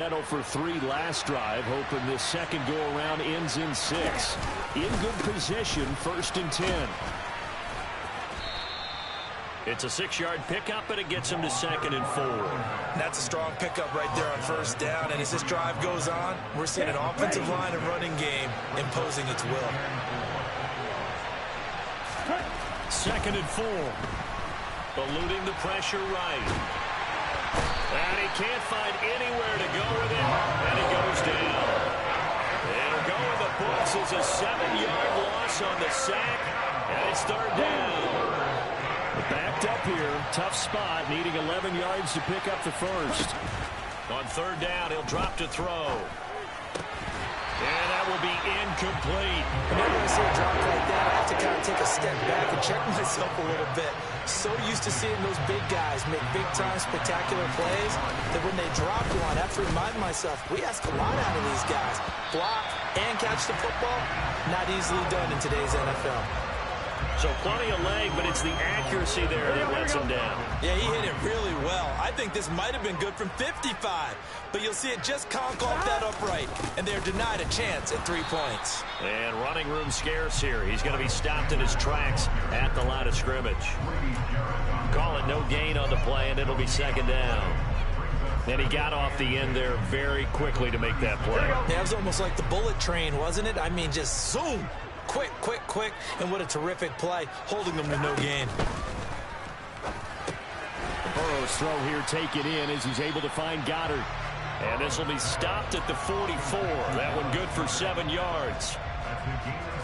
Settle for 3 last drive, hoping this second go-around ends in 6. In good position, 1st and 10. It's a 6-yard pickup, and it gets him to 2nd and 4. That's a strong pickup right there on 1st down, and as this drive goes on, we're seeing an offensive line and running game imposing its will. 2nd and 4. Eluding the pressure right. And he can't find anywhere to go with it, and he goes down. It'll go in the books as a 7-yard loss on the sack, and it's 3rd down. Backed up here, tough spot, needing 11 yards to pick up the first. On 3rd down, he'll drop to throw. And that will be incomplete. Whenever I see a drop like that, I have to kind of take a step back and check myself a little bit. So used to seeing those big guys make big-time spectacular plays that when they drop one, I have to remind myself, we ask a lot out of these guys. Block and catch the football, not easily done in today's NFL. So plenty of leg, but it's the accuracy there that lets him down. Yeah, he hit it really well. I think this might have been good from 55. But you'll see it just conk off that upright, and they're denied a chance at 3 points. And running room scarce here. He's going to be stopped in his tracks at the line of scrimmage. Call it no gain on the play, and it'll be 2nd down. And he got off the end there very quickly to make that play. Yeah, it was almost like the bullet train, wasn't it? I mean, just zoom. Quick, quick, quick, and what a terrific play, holding them to no gain. Burrow's throw here taken in as he's able to find Goddard. And this will be stopped at the 44. That one good for 7 yards.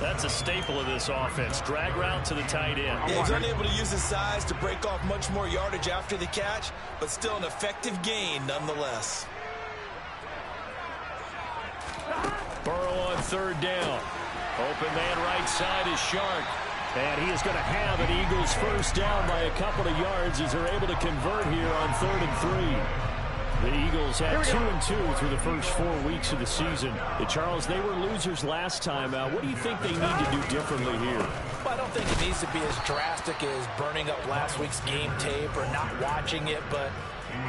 That's a staple of this offense. Drag route to the tight end. Yeah, he's unable to use his size to break off much more yardage after the catch, but still an effective gain nonetheless. Burrow on 3rd down. Open man right side is Shark. And he is going to have an Eagles 1st down by a couple of yards as they're able to convert here on 3rd and 3. The Eagles had 2-2 through the first 4 weeks of the season. Charles, they were losers last time out. What do you think they need to do differently here? Well, I don't think it needs to be as drastic as burning up last week's game tape or not watching it, but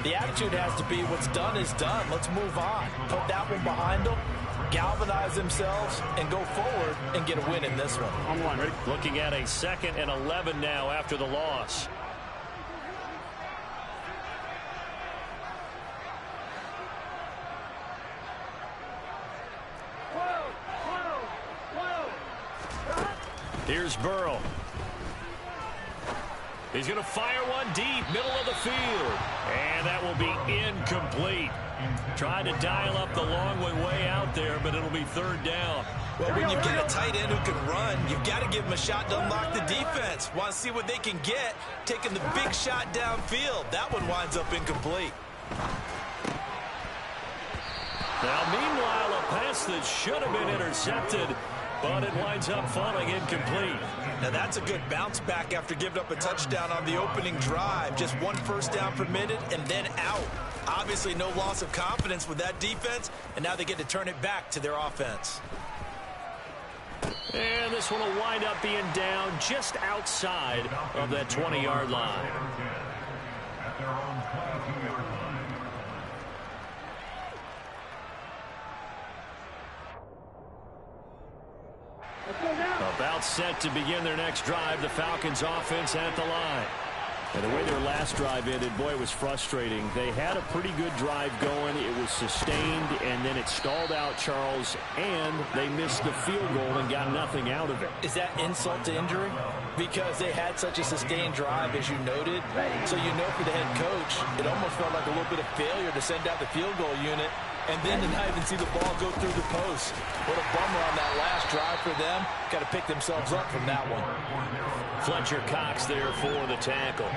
the attitude has to be what's done is done. Let's move on. Put that one behind them, galvanize themselves, and go forward and get a win in this one. On one. Ready? Looking at a 2nd and 11 now after the loss. Here's Burrow. He's going to fire one deep, middle of the field. And that will be incomplete. Trying to dial up the long way out there, but it'll be 3rd down. Well, when you get a tight end who can run, you've got to give him a shot to unlock the defense. Want to see what they can get, taking the big shot downfield. That one winds up incomplete. Now, meanwhile, a pass that should have been intercepted, but it winds up falling incomplete. Now, that's a good bounce back after giving up a touchdown on the opening drive. Just 1 first down permitted and then out. Obviously, no loss of confidence with that defense, and now they get to turn it back to their offense. And this one will wind up being down just outside of that 20-yard line. About set to begin their next drive, the Falcons offense at the line. And the way their last drive ended, boy, it was frustrating. They had a pretty good drive going. It was sustained, and then it stalled out, Charles, and they missed the field goal and got nothing out of it. Is that insult to injury? Because they had such a sustained drive, as you noted. So you know for the head coach, it almost felt like a little bit of failure to send out the field goal unit and then to not even see the ball go through the post. What a bummer on that last drive for them. Got to pick themselves up from that one. Fletcher Cox there for the tackle.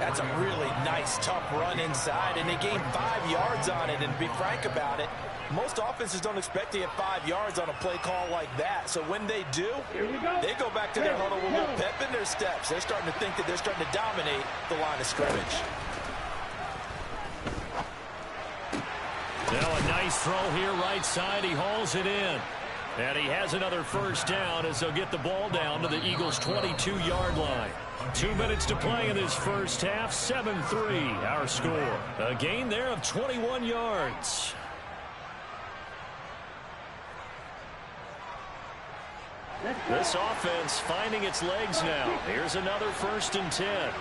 That's a really nice, tough run inside, and they gained 5 yards on it. And to be frank about it, most offenses don't expect to get 5 yards on a play call like that. So when they do, they go back to their huddle with a little pep in their steps. They're starting to think that they're starting to dominate the line of scrimmage. Now a nice throw here right side. He hauls it in. And he has another first down as they'll get the ball down to the Eagles' 22-yard line. 2 minutes to play in this first half. 7-3 our score. A gain there of 21 yards. This offense finding its legs now. Here's another 1st and 10.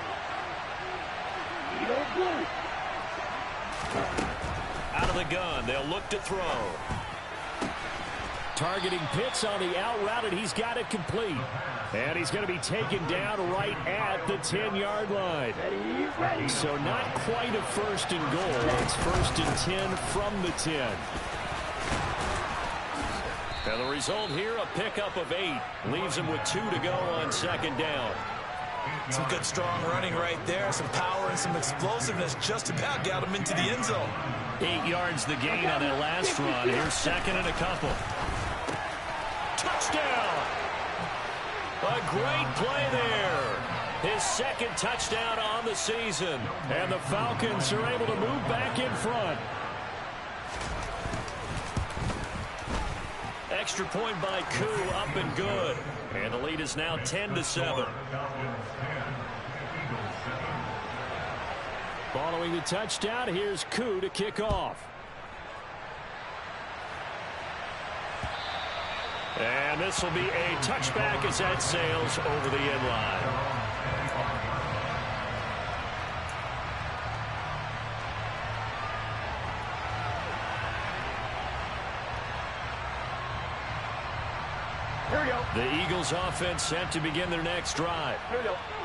Out of the gun, they'll look to throw. Targeting Pitts on the out route, and he's got it complete. And he's going to be taken down right at the 10-yard line. So not quite a 1st and goal. It's 1st and 10 from the 10. And the result here, a pickup of 8. Leaves him with 2 to go on 2nd down. Some good strong running right there. Some power and some explosiveness just about got him into the end zone. 8 yards the gain on that last run. Here's 2nd and a couple. Touchdown! A great play there. His 2nd touchdown on the season. And the Falcons are able to move back in front. Extra point by Koo, up and good. And the lead is now 10-7. Following the touchdown, here's Koo to kick off. And this will be a touchback as that sails over the end line. The Eagles offense set to begin their next drive.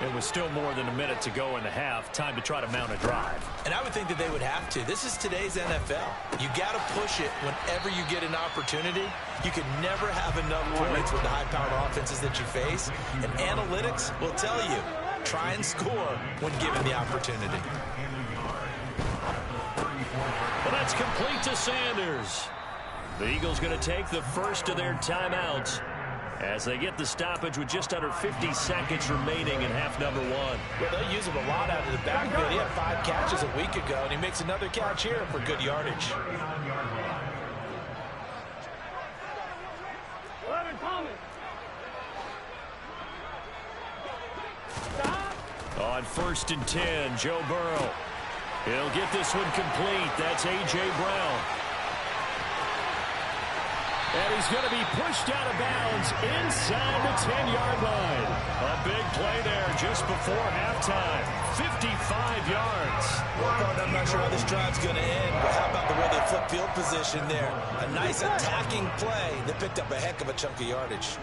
It was still more than a minute to go in the half. Time to try to mount a drive. And I would think that they would have to. This is today's NFL. You got to push it whenever you get an opportunity. You can never have enough points with the high-powered offenses that you face. And analytics will tell you, try and score when given the opportunity. Well, that's complete to Sanders. The Eagles going to take the first of their timeouts as they get the stoppage with just under 50 seconds remaining in half number 1. Well, they'll use him a lot out of the backfield. He had 5 catches a week ago, and he makes another catch here for good yardage. On 1st and 10, Joe Burrow. He'll get this one complete. That's A.J. Brown. And he's going to be pushed out of bounds inside the 10-yard line. A big play there just before halftime. 55 yards. Well, I'm not sure how this drive's going to end, but how about the way they flip field position there? A nice attacking play that picked up a heck of a chunk of yardage.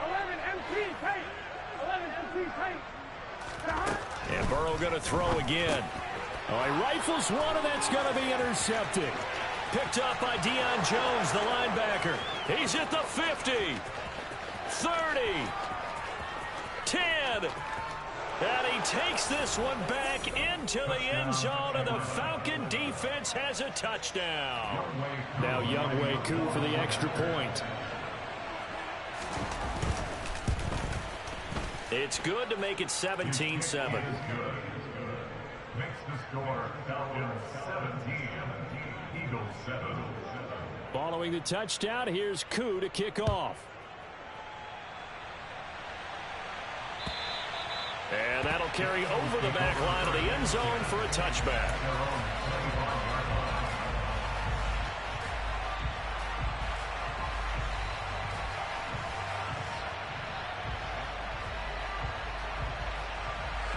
11 MT tight. 11 MT tight. And Burrow going to throw again. Oh, he rifles one, and that's going to be intercepted. Picked up by Deion Jones, the linebacker. He's at the 50, 30, 10. And he takes this one back into the end zone, and the Falcon defense has a touchdown. Now Younghoe Koo for the extra point. It's good to make it 17-7. Makes the score Falcons 17. Following the touchdown, here's Koo to kick off. And that'll carry over the back line of the end zone for a touchback.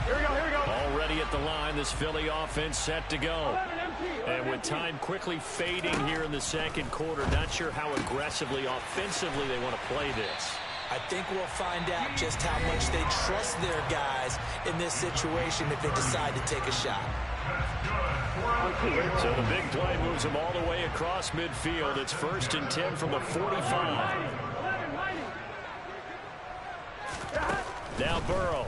Here we go. Already at the line, this Philly offense set to go. And with time quickly fading here in the 2nd quarter, not sure how aggressively, offensively they want to play this. I think we'll find out just how much they trust their guys in this situation if they decide to take a shot. So the big play moves them all the way across midfield. It's 1st and 10 from the 45. Now Burrow.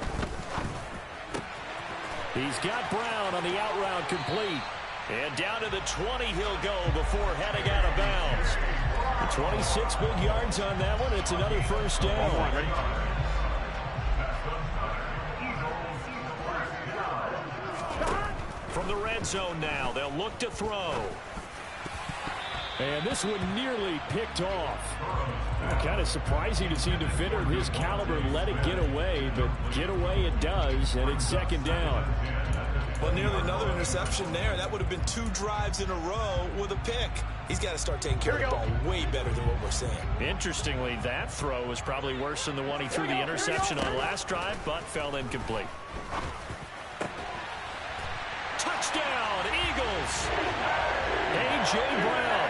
He's got Brown on the out route complete. And down to the 20 he'll go before heading out of bounds. 26 big yards on that one. It's another 1st down. From the red zone now, they'll look to throw. And this one nearly picked off. Kind of surprising to see a defender of his caliber let it get away, but get away it does, and it's second down. Well, nearly another interception there. That would have been 2 drives in a row with a pick. He's got to start taking care of the ball way better than what we're seeing. Interestingly, that throw was probably worse than the one he threw the interception on last drive, but fell incomplete. Touchdown, Eagles! A.J. Brown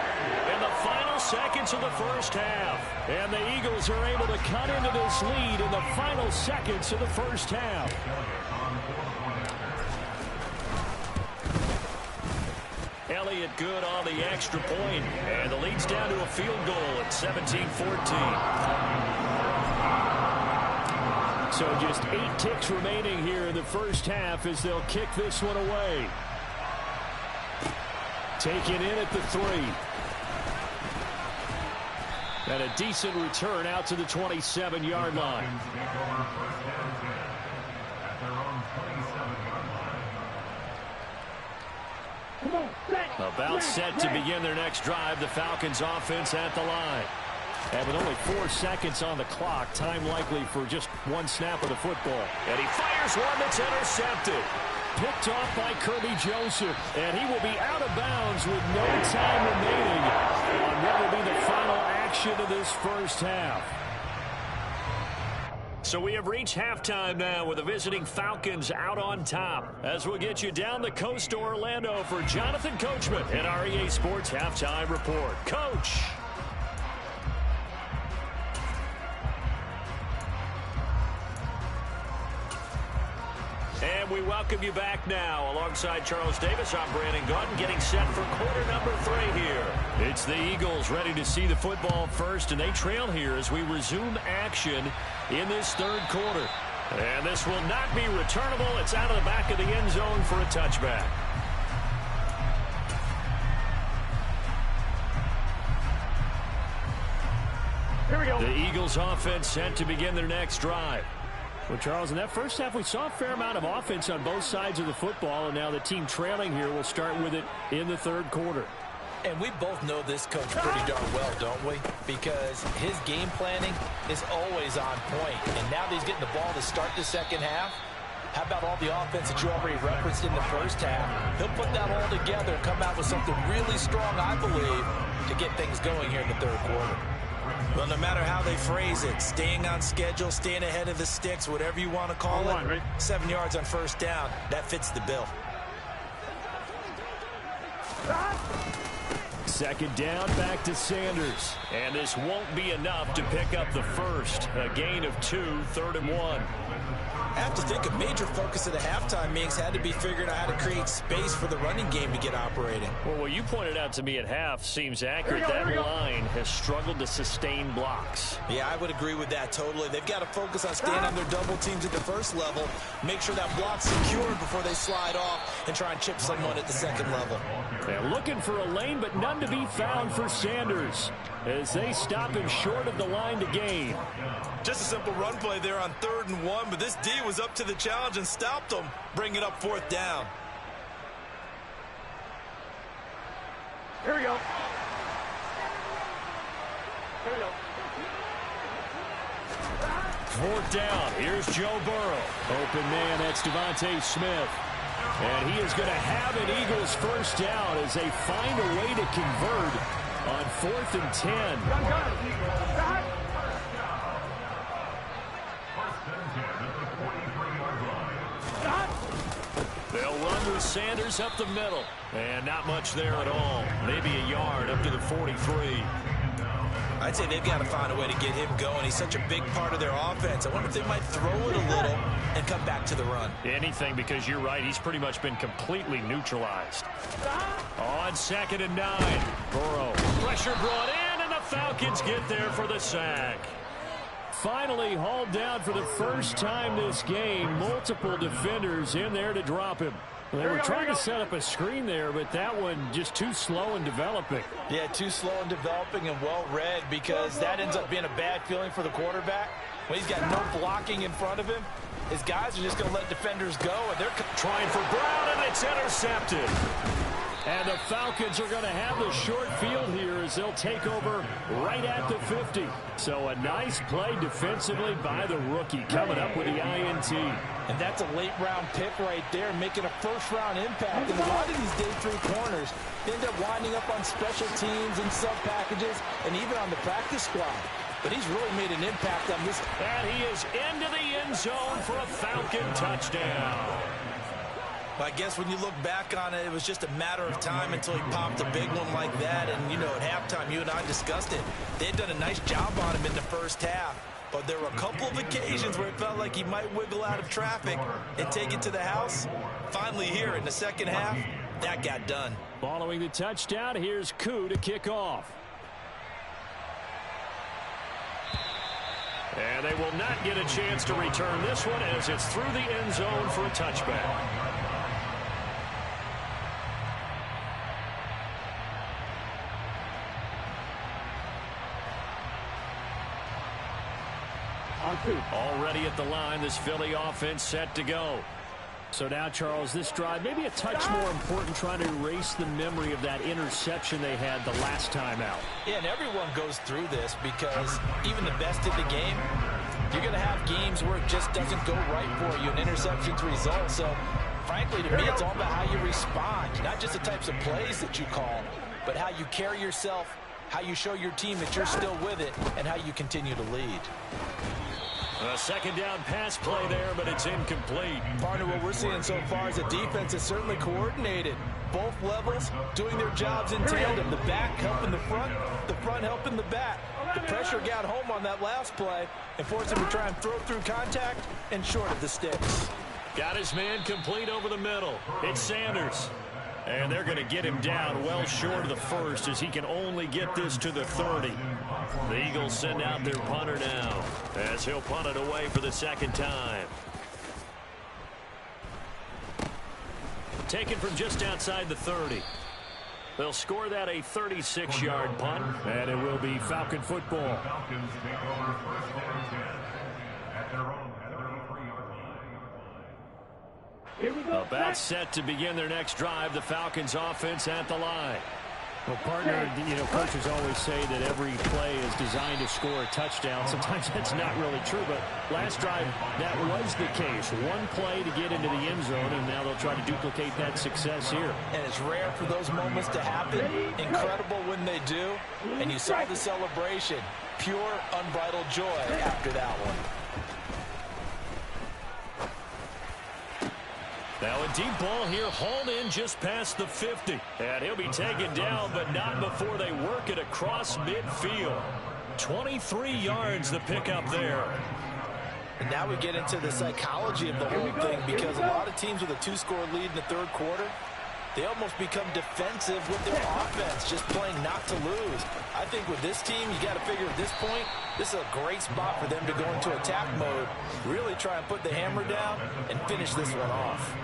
in the final seconds of the first half. And the Eagles are able to cut into this lead in the final seconds of the first half. Elliott good on the extra point, and the lead's down to a field goal at 17-14. So just 8 ticks remaining here in the first half as they'll kick this one away. Taken in at the 3. And a decent return out to the 27-yard line. About set to begin their next drive. The Falcons offense at the line. And with only 4 seconds on the clock, time likely for just 1 snap of the football. And he fires one that's intercepted. Picked off by Kirby Joseph. And he will be out of bounds with no time remaining on what will be the final action of this first half. So we have reached halftime now with the visiting Falcons out on top. As we'll get you down the coast to Orlando for Jonathan Coachman and our EA Sports Halftime Report. Coach. And we welcome you back now. Alongside Charles Davis, I'm Brandon Gaudin, getting set for quarter number 3 here. It's the Eagles ready to see the football first, and they trail here as we resume action in this third quarter. And this will not be returnable. It's out of the back of the end zone for a touchback. Here we go. The Eagles offense set to begin their next drive. Well, Charles, in that first half, we saw a fair amount of offense on both sides of the football, and now the team trailing here will start with it in the third quarter. And we both know this coach pretty darn well, don't we? Because his game planning is always on point. And now that he's getting the ball to start the second half, how about all the offense that you already referenced in the first half? He'll put that all together and come out with something really strong, I believe, to get things going here in the third quarter. Well, no matter how they phrase it, staying on schedule, staying ahead of the sticks, whatever you want to call it, 7 yards on first down, that fits the bill. Second down, back to Sanders. And this won't be enough to pick up the first. A gain of 2, 3rd and 1. I have to think a major focus of the halftime meetings had to be figuring out how to create space for the running game to get operating. Well, what you pointed out to me at half seems accurate. That line has struggled to sustain blocks. Yeah, I would agree with that totally. They've got to focus on staying on their double teams at the first level, make sure that block's secured before they slide off and try and chip someone at the second level. They're looking for a lane, but none to be found for Sanders as they stop him short of the line to gain. Just a simple run play there on 3rd and 1, but this D was up to the challenge and stopped them, bringing up 4th down. Here we go. Here we go. 4th down. Here's Joe Burrow. Open man, that's Devontae Smith. And he is going to have an Eagles first down as they find a way to convert on 4th and 10. They'll run with Sanders up the middle. And not much there at all. Maybe a yard up to the 43. I'd say they've got to find a way to get him going. He's such a big part of their offense. I wonder if they might throw it a little and come back to the run. Anything, because you're right. He's pretty much been completely neutralized. On 2nd and 9. Burrow. Pressure brought in, and the Falcons get there for the sack. Finally hauled down for the first time this game. Multiple defenders in there to drop him. They were trying to set up a screen there, but that one just too slow in developing. Yeah, too slow in developing and well read, because that ends up being a bad feeling for the quarterback. When he's got no blocking in front of him, his guys are just going to let defenders go, and they're trying for Brown, and it's intercepted. And the Falcons are going to have the short field here as they'll take over right at the 50. So a nice play defensively by the rookie coming up with the INT. And that's a late-round pick right there, making a first-round impact. And a lot of these day three corners end up winding up on special teams and sub-packages and even on the practice squad. But he's really made an impact on this. And he is into the end zone for a Falcon touchdown. I guess when you look back on it, it was just a matter of time until he popped a big one like that. And, you know, at halftime, you and I discussed it. They had done a nice job on him in the first half. But there were a couple of occasions where it felt like he might wiggle out of traffic and take it to the house. Finally here in the second half, that got done. Following the touchdown, here's Koo to kick off. And they will not get a chance to return this one as it's through the end zone for a touchback. Already at the line, this Philly offense set to go. So now, Charles, this drive maybe a touch more important, trying to erase the memory of that interception they had the last time out. Yeah, and everyone goes through this because even the best in the game, you're going to have games where it just doesn't go right for you, and interceptions result. So, frankly, to me, it's all about how you respond, not just the types of plays that you call, but how you carry yourself, how you show your team that you're still with it, and how you continue to lead. A second down pass play there, but it's incomplete. Partner, what we're seeing so far is the defense is certainly coordinated. Both levels doing their jobs in tandem. The back helping the front helping the back. The pressure got home on that last play and forced him to try and throw through contact and short of the sticks. Got his man complete over the middle. It's Sanders. And they're going to get him down well short of the first as he can only get this to the 30. The Eagles send out their punter now as he'll punt it away for the second time. Taken from just outside the 30. They'll score that a 36-yard punt, and it will be Falcon football. Falcons take over first and 10 at their own 33-yard line. About set to begin their next drive, the Falcons offense at the line. Well, partner, you know, coaches always say that every play is designed to score a touchdown. Sometimes that's not really true, but last drive, that was the case. One play to get into the end zone, and now they'll try to duplicate that success here. And it's rare for those moments to happen. Incredible when they do. And you saw the celebration. Pure, unbridled joy after that one. Now a deep ball here, hauled in just past the 50. And he'll be taken down, but not before they work it across midfield. 23 yards the pickup there. And now we get into the psychology of the whole thing, because a lot of teams with a two-score lead in the third quarter, they almost become defensive with their offense, just playing not to lose. I think with this team, you got to figure at this point, this is a great spot for them to go into attack mode, really try and put the hammer down and finish this one off.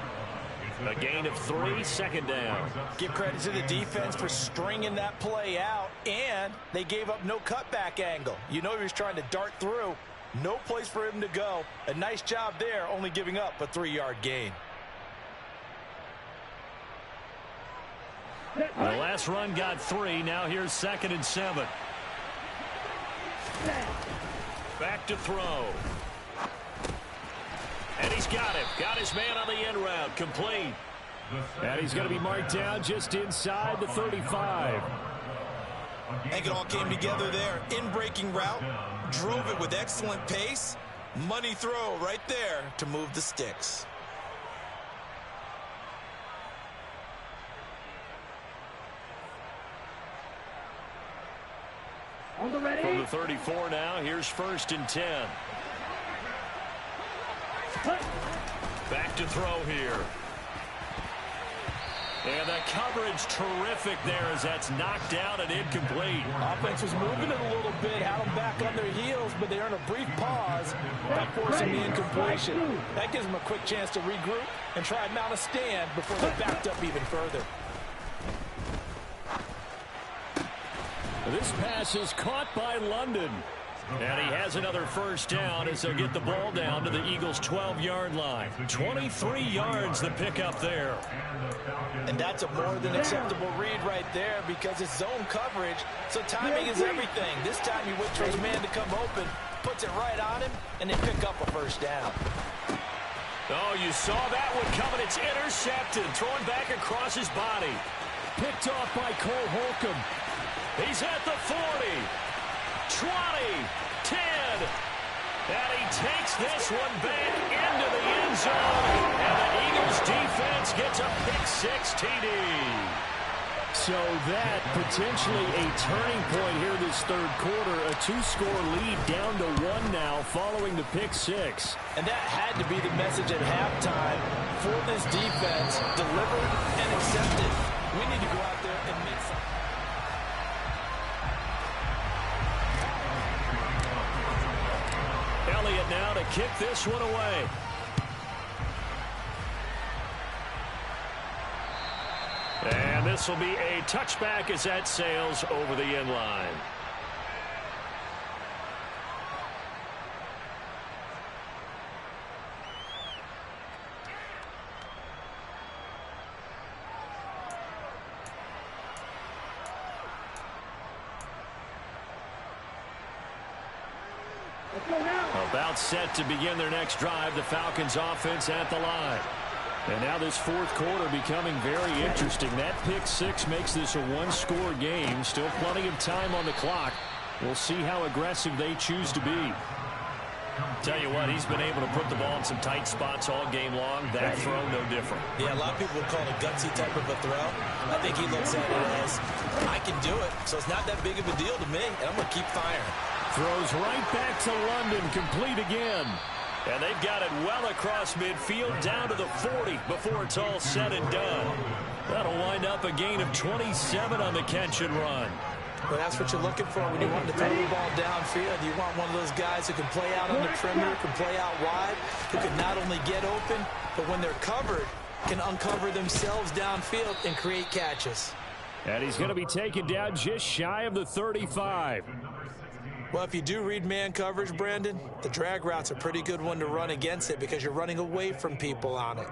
A gain of 3, second down. Give credit to the defense for stringing that play out, and they gave up no cutback angle. You know he was trying to dart through. No place for him to go. A nice job there, only giving up a 3-yard gain. The last run got 3. Now here's 2nd and 7. Back to throw. And he's got him. Got his man on the end route. Complete. And he's going to be marked down just inside the 35. I think it all came together there. In-breaking route. Drove it with excellent pace. Money throw right there to move the sticks. From the 34 now, here's 1st and 10. Back to throw here. And the coverage terrific there as that's knocked out and incomplete. Offense was moving it a little bit, had them back on their heels, but they earned a brief pause by forcing the incompletion. That gives them a quick chance to regroup and try and mount a stand before they're backed up even further. This pass is caught by London. And he has another first down as they'll get the ball down to the Eagles' 12-yard line. 23 yards the pickup there. And that's a more than acceptable read right there because it's zone coverage, so timing is everything. This time he waits for his man to come open, puts it right on him, and they pick up a first down. Oh, you saw that one coming. It's intercepted, thrown back across his body. Picked off by Cole Holcomb. He's at the 40, 20, 10. And he takes this one back into the end zone. And the Eagles defense gets a pick-6 TD. So that potentially a turning point here this third quarter. A 2-score lead down to 1 now following the pick-6. And that had to be the message at halftime for this defense. Delivered and accepted. We need to go out there and make something. Elliott now to kick this one away. And this will be a touchback as that sails over the end line. About set to begin their next drive, the Falcons offense at the line. And now this fourth quarter becoming very interesting. That pick-6 makes this a 1-score game. Still plenty of time on the clock. We'll see how aggressive they choose to be. Tell you what, he's been able to put the ball in some tight spots all game long. That throw, no different. Yeah, a lot of people would call it a gutsy type of a throw. I think he looks at it as, I can do it, so it's not that big of a deal to me, and I'm going to keep firing. Throws right back to London, complete again. And they've got it well across midfield down to the 40 before it's all said and done. That'll wind up a gain of 27 on the catch and run. Well, that's what you're looking for when you want to throw the ball downfield. You want one of those guys who can play out on the perimeter, can play out wide, who can not only get open, but when they're covered, can uncover themselves downfield and create catches. And he's going to be taken down just shy of the 35. Well, if you do read man coverage, Brandon, the drag route's a pretty good one to run against it because you're running away from people on it.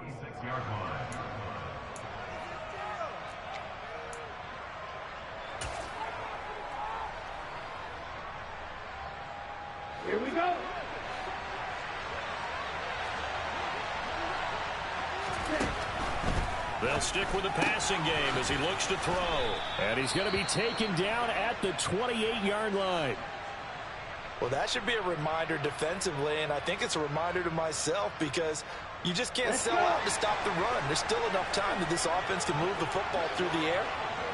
Here we go. They'll stick with the passing game as he looks to throw. And he's going to be taken down at the 28-yard line. Well, that should be a reminder defensively, and I think it's a reminder to myself because you just can't sell out to stop the run. There's still enough time that this offense can move the football through the air,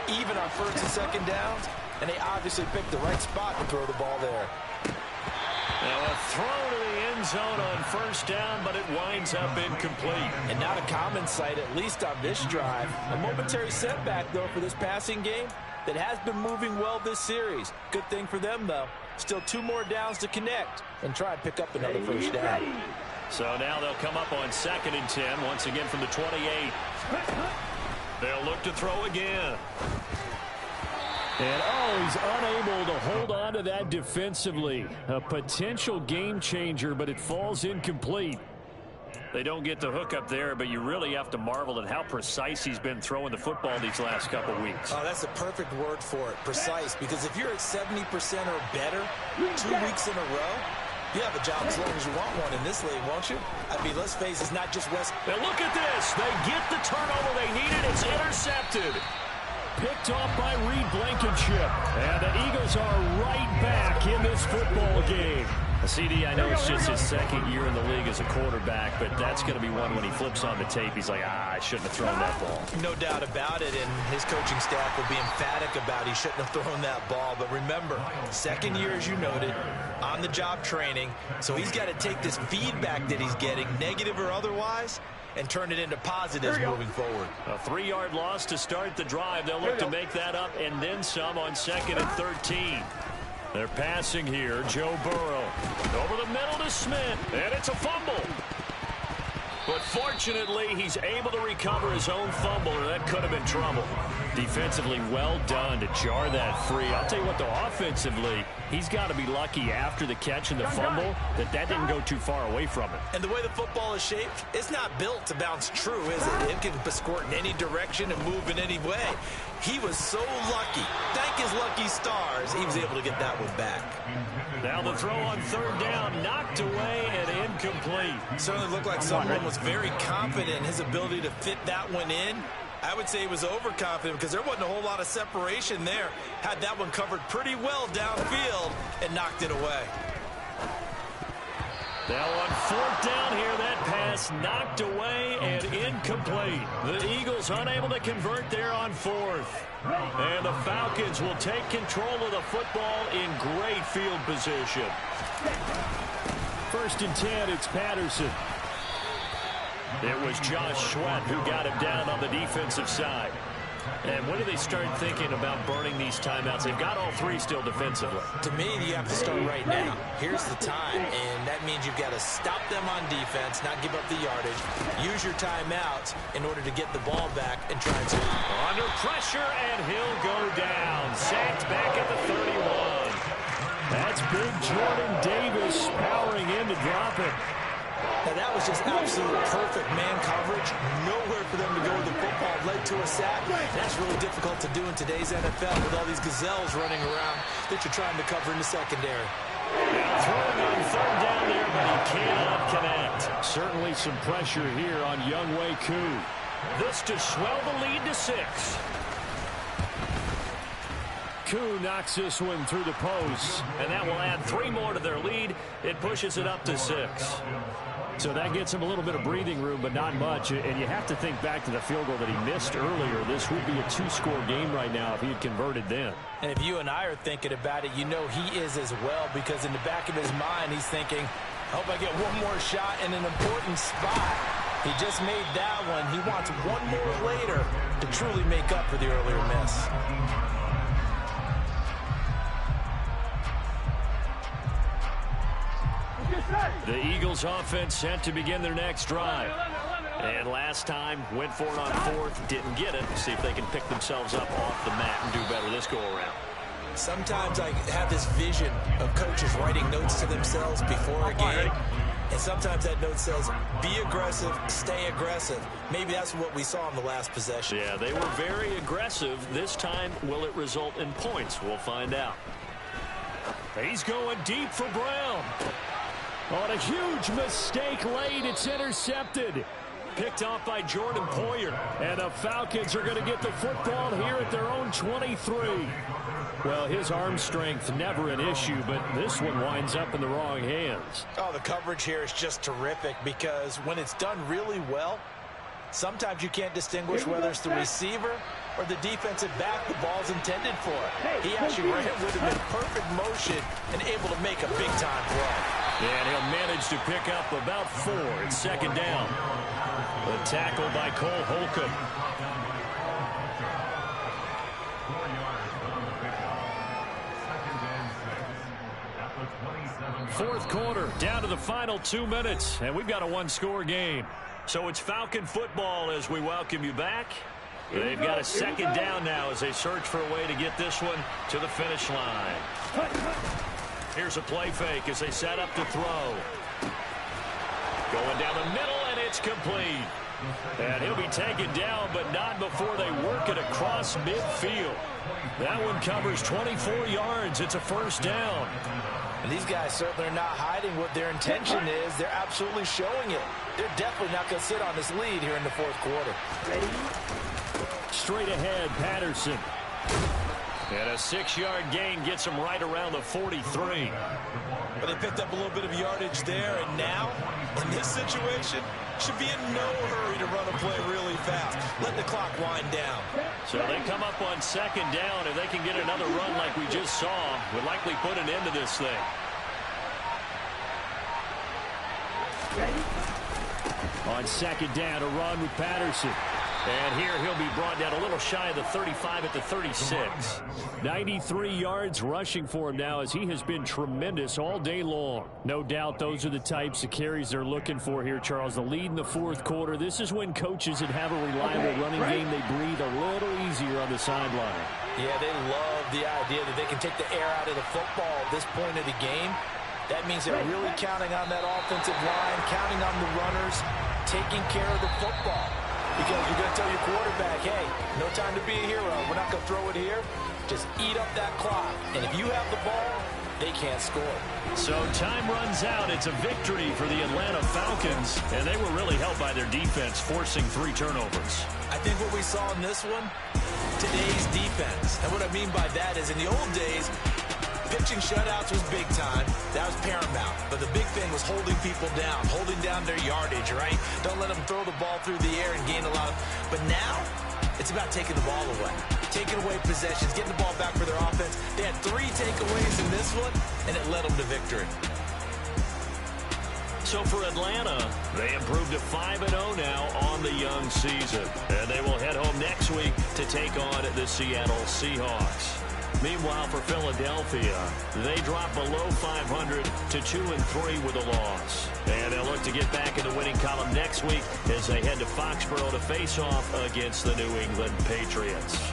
even on first and second downs, and they obviously picked the right spot to throw the ball there. Now a throw to the end zone on first down, but it winds up incomplete. And not a common sight, at least on this drive. A momentary setback, though, for this passing game that has been moving well this series. Good thing for them, though. Still 2 more downs to connect and try and pick up another first down. So now they'll come up on 2nd and 10, once again from the 28. They'll look to throw again. And, oh, he's unable to hold on to that defensively. A potential game changer, but it falls incomplete. They don't get the hook up there, but you really have to marvel at how precise he's been throwing the football these last couple weeks. Oh, that's the perfect word for it, precise, because if you're at 70% or better 2 weeks in a row, you have a job as long as you want one in this league, won't you? I mean, let's face it, it's not just West. Now look at this. They get the turnover they needed. It's intercepted. Picked off by Reed Blankenship. And the Eagles are right back in this football game. CD, I know it's just his 2nd year in the league as a quarterback, but that's going to be one when he flips on the tape, he's like, I shouldn't have thrown that ball. No doubt about it, and his coaching staff will be emphatic about he shouldn't have thrown that ball. But remember, 2nd year, as you noted, on-the-job training, so he's got to take this feedback that he's getting, negative or otherwise, and turn it into positives moving forward. A 3-yard loss to start the drive. They'll look to make that up and then some on 2nd and 13. They're passing here. Joe Burrow over the middle to Smith, and it's a fumble. But fortunately, he's able to recover his own fumble, or that could have been trouble. Defensively, well done to jar that free. I'll tell you what, though, offensively, he's got to be lucky after the catch and the fumble that didn't go too far away from him. And the way the football is shaped, it's not built to bounce true, is it? It can squirt in any direction and move in any way. He was so lucky. Thank his lucky stars, he was able to get that one back. Now the throw on third down, knocked away and incomplete. Certainly looked like someone was very confident in his ability to fit that one in. I would say he was overconfident because there wasn't a whole lot of separation there. Had that one covered pretty well downfield and knocked it away. Now on fourth down here, that pass knocked away and incomplete. The Eagles unable to convert there on fourth. And the Falcons will take control of the football in great field position. First and 10, it's Patterson. It was Josh Sweat who got him down on the defensive side. And when do they start thinking about burning these timeouts? They've got all three still defensively. To me, you have to start right now. Here's the time, and that means you've got to stop them on defense, not give up the yardage. Use your timeouts in order to get the ball back and try to... Under pressure, and he'll go down. Sacked back at the 31. That's big Jordan Davis powering in to drop it. Now, that was just absolute perfect man coverage. Nowhere for them to go with the football. Led to a sack. That's really difficult to do in today's NFL with all these gazelles running around that you're trying to cover in the secondary. Now throwing on third down there, but he cannot connect. Certainly some pressure here on Younghoe Koo. This to swell the lead to 6. Koo knocks this one through the post, and that will add 3 more to their lead. It pushes it up to 6. So that gets him a little bit of breathing room, but not much. And you have to think back to the field goal that he missed earlier. This would be a 2-score game right now if he had converted then. And if you and I are thinking about it, you know he is as well, because in the back of his mind, he's thinking, I hope I get one more shot in an important spot. He just made that one. He wants one more later to truly make up for the earlier miss. The Eagles offense set to begin their next drive. And last time, went for it on fourth, didn't get it. See if they can pick themselves up off the mat and do better this go-around. Sometimes I have this vision of coaches writing notes to themselves before a game. And sometimes that note says, be aggressive, stay aggressive. Maybe that's what we saw in the last possession. Yeah, they were very aggressive. This time, will it result in points? We'll find out. He's going deep for Brown. On a huge mistake late, it's intercepted. Picked off by Jordan Poyer. And the Falcons are going to get the football here at their own 23. Well, his arm strength, never an issue, but this one winds up in the wrong hands. Oh, the coverage here is just terrific, because when it's done really well, sometimes you can't distinguish whether it's the receiver or the defensive back the ball's intended for. He actually ran with him in perfect motion and able to make a big-time play. And he'll manage to pick up about 4. It's second down. A tackle by Cole Holcomb. Fourth quarter, down to the final 2 minutes, and we've got a 1-score game. So it's Falcon football as we welcome you back. They've got a second down now as they search for a way to get this one to the finish line. Here's a play fake as they set up to throw. Going down the middle, and it's complete. And he'll be taken down, but not before they work it across midfield. That one covers 24 yards. It's a first down. And these guys certainly are not hiding what their intention is. They're absolutely showing it. They're definitely not going to sit on this lead here in the fourth quarter. Straight ahead, Patterson. And a 6-yard gain gets him right around the 43. But they picked up a little bit of yardage there, and now, in this situation, should be in no hurry to run a play really fast. Let the clock wind down. So they come up on second down. If they can get another run like we just saw, would likely put an end to this thing. On second down, a run with Patterson. And here he'll be brought down a little shy of the 35 at the 36. 93 yards rushing for him now as he has been tremendous all day long. No doubt those are the types of carries they're looking for here, Charles. The lead in the fourth quarter. This is when coaches that have a reliable running game, they breathe a little easier on the sideline. Yeah, they love the idea that they can take the air out of the football at this point of the game. That means they're really counting on that offensive line, counting on the runners, taking care of the football. Because you're going to tell your quarterback, hey, no time to be a hero. We're not going to throw it here. Just eat up that clock. And if you have the ball, they can't score. So time runs out. It's a victory for the Atlanta Falcons. And they were really helped by their defense, forcing 3 turnovers. I think what we saw in this one, today's defense. And what I mean by that is in the old days, pitching shutouts was big time. That was paramount. But the big thing was holding people down, holding down their yardage, right? Don't let them throw the ball through the air and gain a lot of... But now, it's about taking the ball away. Taking away possessions, getting the ball back for their offense. They had 3 takeaways in this one, and it led them to victory. So for Atlanta, they improved to 5-0 now on the young season. And they will head home next week to take on the Seattle Seahawks. Meanwhile, for Philadelphia, they drop below 500 to 2-3 with a loss. And they'll look to get back in the winning column next week as they head to Foxborough to face off against the New England Patriots.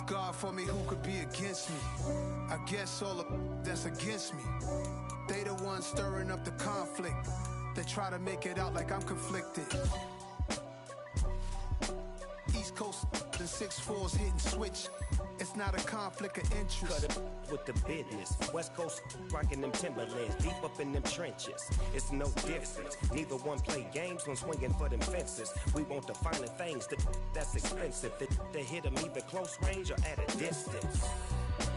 God for me, who could be against me? I guess all of that's against me. They the ones stirring up the conflict. They try to make it out like I'm conflicted. East Coast and 6'4s hitting switch. It's not a conflict of interest. Cut it with the business. West Coast rocking them Timberlands, deep up in them trenches. It's no difference. Neither one play games when swinging for them fences. We want the finer things that's expensive. They hit them either close range or at a distance.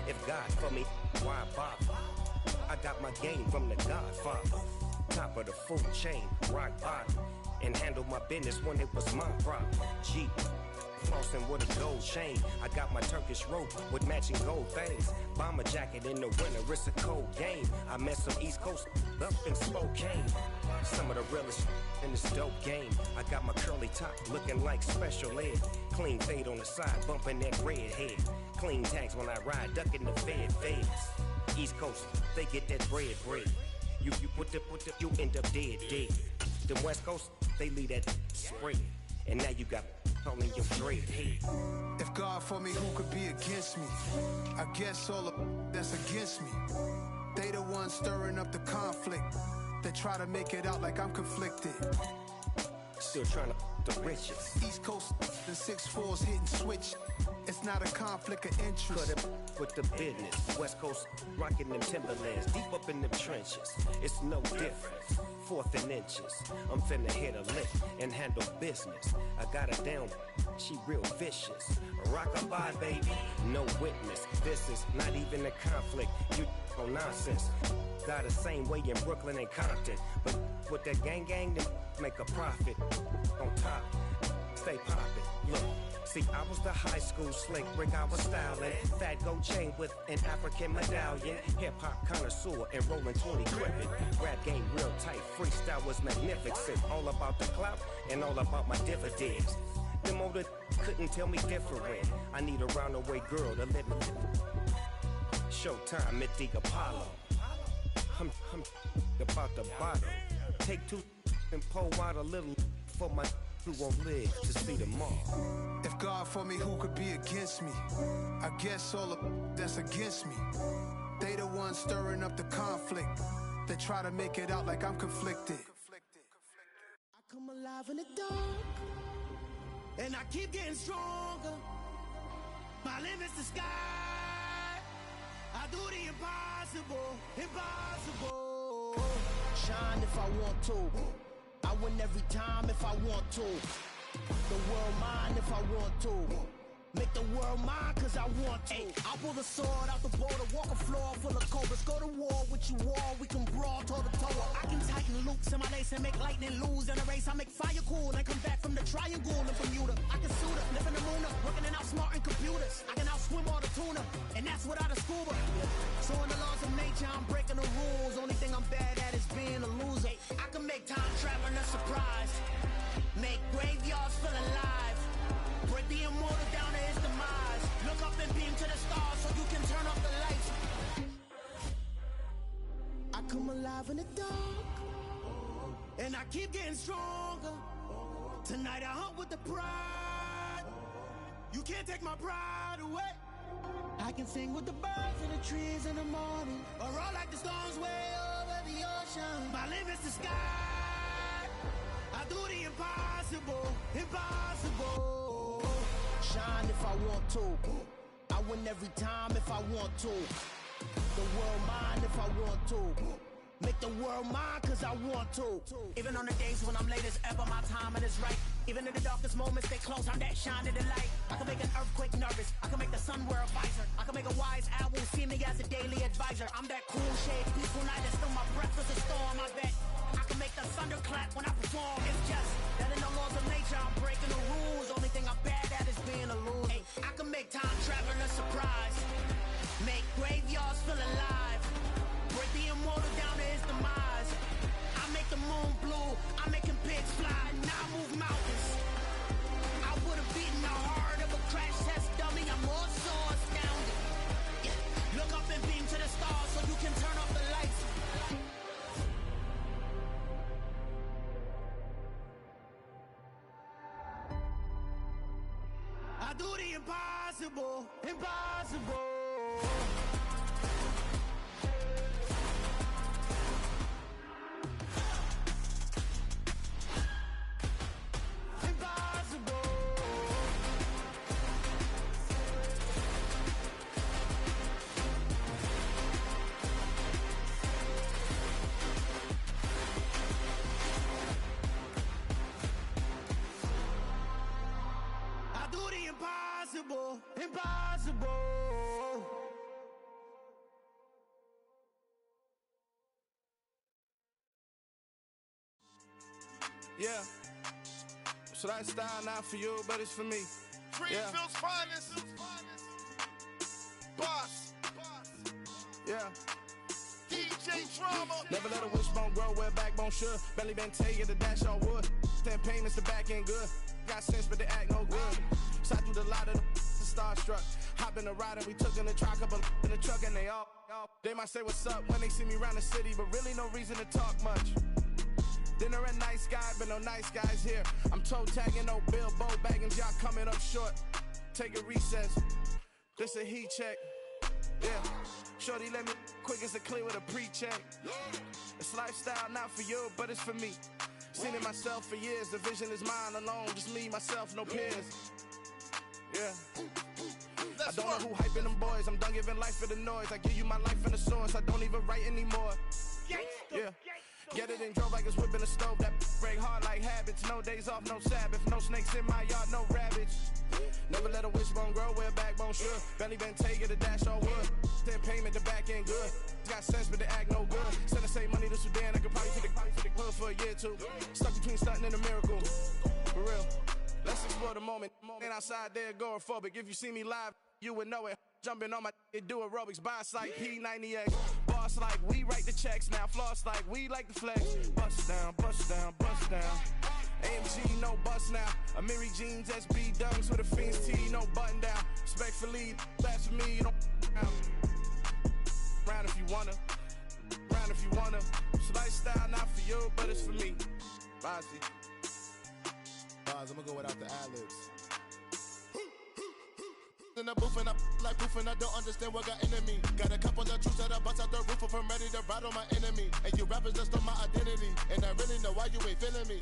If God for me, why bother? I got my game from the Godfather. Top of the food chain, rock bottom. And handle my business when it was my problem. Jeep. Flossing with a gold chain. I got my Turkish rope with matching gold things. Bomber jacket in the winter, it's a cold game. I met some East Coast up in Spokane. Some of the realest in this dope game. I got my curly top looking like special ed. Clean fade on the side, bumping that red head. Clean tags when I ride, ducking the feds. East Coast, they get that bread. You put the, you end up dead. Them West Coast, they leave that spread. And now you got calling your straight head. If God for me, who could be against me? I guess all of that's against me. They the ones stirring up the conflict. They try to make it out like I'm conflicted. Still trying to the riches. East Coast and 6'4s hitting switch. It's not a conflict of interest. Cut it with the business. West Coast rocking them Timberlands, deep up in them trenches. It's no difference. 4th and inches. I'm finna hit a lick and handle business. I got her down, she real vicious. Rockabye, baby, no witness. This is not even a conflict. You on nonsense. Got the same way in Brooklyn and Compton. But with that gang, they make a profit. On top, stay poppin'. Look, See, I was the high school slick Rick, I was styling. Fat gold chain with an African medallion. Hip-hop connoisseur and rolling 20 crippin'. Rap game real tight, freestyle was magnificent. All about the clout and all about my dividends. Them older couldn't tell me different. I need a roundaway girl to let me. Showtime at the Apollo. I'm about the bottom. Take two and pour out a little for my who won't live to see tomorrow. If God for me, who could be against me? I guess all of that's against me. They the ones stirring up the conflict. They try to make it out like I'm conflicted. I come alive in the dark, and I keep getting stronger. My limit's the sky. I do the impossible, impossible. Shine if I want to. I win every time if I want to. The world mine if I want to. Make the world mine cause I want to. Ay, I'll pull the sword out the border, walk a floor full of cobras. Go to war with you all, we can brawl toe to toe. I can tighten loops in my lace and make lightning lose in a race. I make fire cool and come back from the triangle in Bermuda. I can suit up, live in the moon up, working and outsmarting computers. I can outswim all the tuna, and that's without a scuba. So in the laws of nature, I'm breaking the rules. Only thing I'm bad at is being a loser. I can make time traveling a surprise, make graveyards feel alive, break the immortal down to his demise. Look up and beam to the stars so you can turn off the lights. I come alive in the dark, and I keep getting stronger. Tonight I hunt with the pride. You can't take my pride away. I can sing with the birds and the trees in the morning, or roll like the storms way over the ocean. My limit's the sky. I do the impossible, impossible. Shine if I want to. I win every time if I want to. The world mine if I want to. Make the world mine cause I want to. Even on the days when I'm late as ever, my timing is right. Even in the darkest moments, stay close, I'm that shining the light. I can make an earthquake nervous, I can make the sun wear a visor. I can make a wise owl see me as a daily advisor. I'm that cool shade, peaceful night, and still my breath is a storm, I bet. I can make the thunder clap when I perform. It's just that in the laws of nature, I'm breaking the rules. Only thing I'm bad at is being a loser. Ay, I can make time traveling a surprise, make graveyards feel alive, break the immortal down to his demise. I make the moon blue, I'm making pigs fly, now I move mountains. I would have beaten the heart of a crash test dummy. I'm more so astounded. Yeah. Look up and beam to the stars so you can turn off the lights. I do the impossible, impossible. Impossible, impossible. Yeah. So that style not for you, but it's for me. Greenfield's finest. Boss. Yeah. DJ Drama. Never let a wishbone grow where backbone should. Belly been taking the dash on wood. 10 payments, the back end good. Got sense, but they act no good. Side through the lot of the starstruck. Hop in the ride and we took in the truck, couple in the truck and they all. They might say what's up when they see me around the city, but really no reason to talk much. Dinner at nice guy, but no nice guys here. I'm toe tagging, no Bilbo Baggins, y'all coming up short. Take a recess. This a heat check. Yeah. Shorty let me quick as a clear with a pre-check. It's lifestyle not for you, but it's for me. Seen it myself for years. The vision is mine alone. Just me, myself, no peers. Yeah. I don't know who hyping them boys. I'm done giving life for the noise. I give you my life in the source. I don't even write anymore. Yeah. Get it and drove like it's whipping the stove. That break hard like habits. No days off, no Sabbath. No snakes in my yard, no rabbits. Never let a wishbone grow where backbone should. Belly been taking the dash all wood. 10 payment, the back end good. Got sense, but they act no good. Send the same money to Sudan. I could probably take the hood for a year or two. Stuck between stunting and a miracle. For real. Let's explore the moment. Ain't outside there agoraphobic. If you see me live, you would know it. Jumping on my do aerobics. Boss like P90X. Boss like we write the checks now. Floss like we like the flex. Bust down, bust down, bust down. AMG, no bust now. Amiri jeans, SB dunks with a Fiends tee, no button down. Respectfully, that's for me, you don't round if you wanna. Round if you wanna. It's lifestyle, not for you, but it's for me. Bossy. Bars, I'm gonna go without the ad-libs. In the booth and I like proof and I don't understand what got into me. Got a couple of truths that I bust out the roof if I'm ready to battle my enemy. And you rappers just on my identity. And I really know why you ain't feeling me.